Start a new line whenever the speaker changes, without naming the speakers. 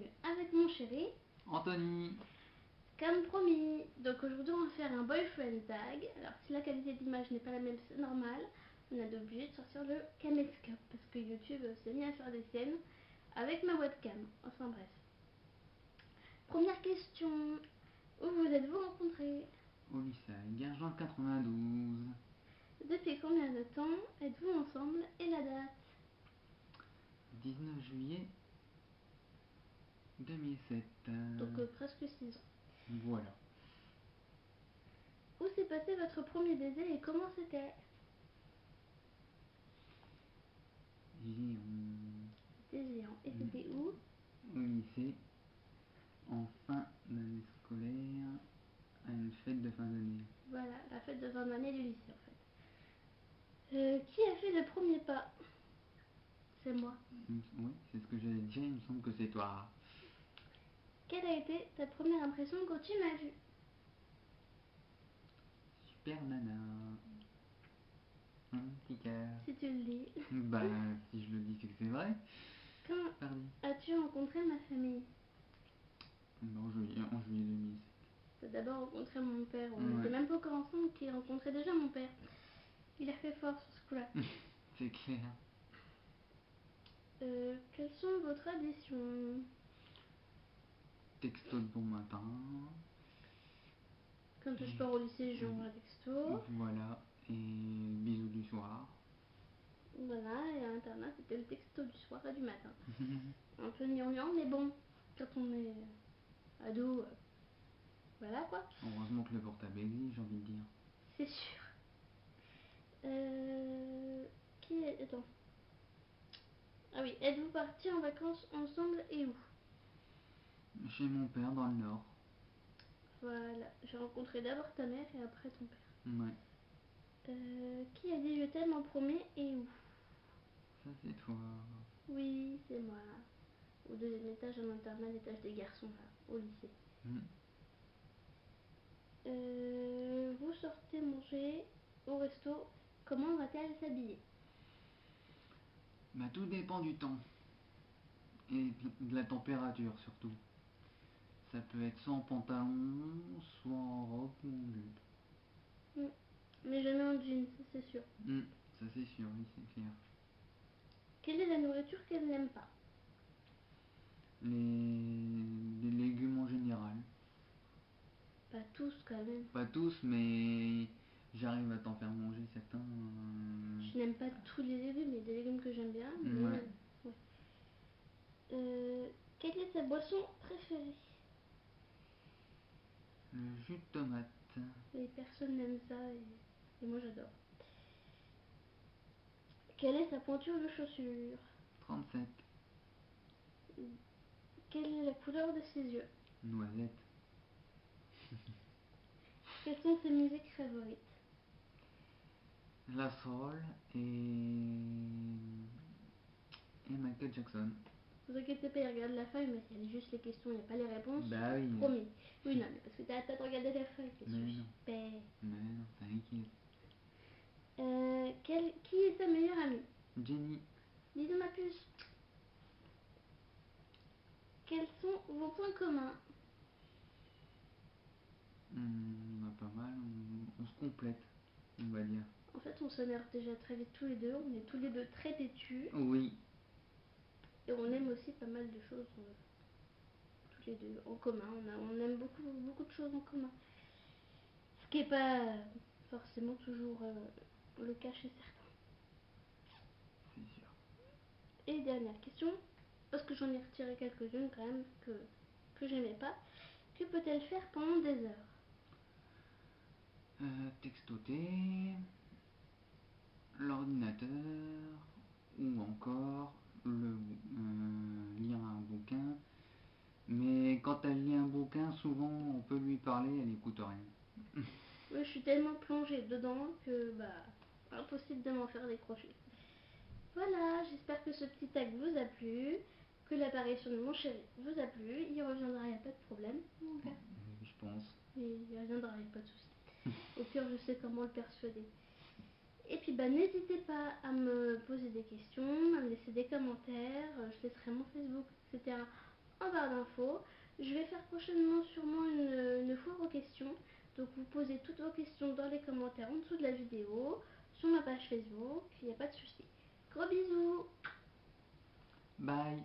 bienvenue avec mon chéri
Anthony.
Comme promis, donc aujourd'hui on va faire un boyfriend tag. Alors si la qualité d'image n'est pas la même, c'est normal. On est obligé de sortir le caméscope parce que YouTube s'est mis à faire des scènes avec ma webcam. Enfin bref. Première question, où vous êtes-vous rencontrés?
Au lycée Guerjean 92.
Depuis combien de temps êtes-vous ensemble et la date?
19 juillet 2007.
Donc presque 6 ans.
Voilà.
Où s'est passé votre premier baiser et comment c'était? Géant. Et c'était où?
Au lycée, en fin d'année scolaire, à une fête de fin d'année.
Voilà, la fête de fin d'année du lycée en fait. Qui a fait le premier pas? C'est moi.
Oui, c'est ce que j'allais dire, il me semble que c'est toi.
Quelle a été ta première impression quand tu m'as vu?
Super nana. Petit cœur.
Si tu le dis.
Bah, si je le dis, c'est que c'est vrai.
Quand
Pardon.
as-tu rencontré ma famille?
En juillet 2007.
T'as d'abord rencontré mon père. On
Ouais.
n'était même pas encore ensemble qu'il rencontrait déjà mon père. Il a fait fort sur ce coup-là.
C'est clair.
Quelles sont vos traditions?
Texto de bon matin.
Quand je pars au lycée, j'envoie un texto.
Voilà. Et bisous du soir.
Voilà, et à l'internat, c'était le texto du soir et du matin. Un peu gnangnan, mais bon, quand on est ado, voilà quoi.
Heureusement que le portable existe, j'ai envie de dire.
C'est sûr. Qui est... Attends. Ah oui, êtes-vous partis en vacances ensemble et où?
Chez mon père dans le Nord.
Voilà, j'ai rencontré d'abord ta mère et après ton père.
Ouais.
Qui a dit je t'aime en premier et où?
Ça c'est toi.
Oui, c'est moi. Au deuxième étage, en internat, l'étage des garçons, là, au lycée. Vous sortez manger au resto. Comment va-t-elle s'habiller?
Bah tout dépend du temps. Et de la température surtout. Ça peut être soit en pantalon, soit en robe ou en jupe.
Mais jamais en jean, ça c'est sûr.
Ça c'est sûr, oui c'est clair.
Quelle est la nourriture qu'elle n'aime pas?
Les légumes en général.
Pas tous quand même.
Pas tous, mais j'arrive à t'en faire manger certains.
Je n'aime pas tous les légumes, il y a des légumes que j'aime bien. Mais
Ouais.
quelle est ta boisson préférée?
Le jus de tomate.
Les personnes n'aiment ça et moi j'adore. Quelle est sa pointure de chaussure?
37.
Quelle est la couleur de ses yeux?
Noisette.
Quelles sont ses musiques favorites?
La Soul et Michael Jackson.
Ne vous inquiétez pas, il regarde la feuille, mais il y a juste les questions, il n'y a pas les réponses.
Bah oui.
Promis. Oui, non, mais parce que t'as pas regardé la feuille, qu'est-ce que
Mais
je
non.
fais?
Mais non, t'inquiète.
Qui est sa meilleure amie?
Jenny.
Bisous ma puce. Quels sont vos points communs?
On a pas mal, on se complète, on va dire.
En fait, on s'énerve déjà très vite tous les deux, on est tous les deux très têtus.
Oui.
Et on aime aussi pas mal de choses tous les deux en commun. On aime beaucoup de choses en commun. Ce qui n'est pas forcément toujours le cas chez certains.
C'est sûr.
Et dernière question, parce que j'en ai retiré quelques-unes quand même que j'aimais pas. Que peut-elle faire pendant des heures?
Textoter, l'ordinateur, ou encore lire un bouquin. Mais quand elle lit un bouquin, souvent on peut lui parler, elle écoute rien.
Oui, je suis tellement plongée dedans que impossible de m'en faire décrocher. Voilà, j'espère que ce petit tag vous a plu, que l'apparition de mon chéri vous a plu. Il reviendra, il n'y a pas de problème.
Je pense.
Il reviendra, il n'y a pas de souci. Au pire, je sais comment le persuader. Et puis n'hésitez pas à me poser des questions, à me laisser des commentaires. Je laisserai mon Facebook, etc. en barre d'infos. Je vais faire prochainement sûrement une foire aux questions. Donc vous posez toutes vos questions dans les commentaires en dessous de la vidéo, sur ma page Facebook, il n'y a pas de souci. Gros bisous.
Bye.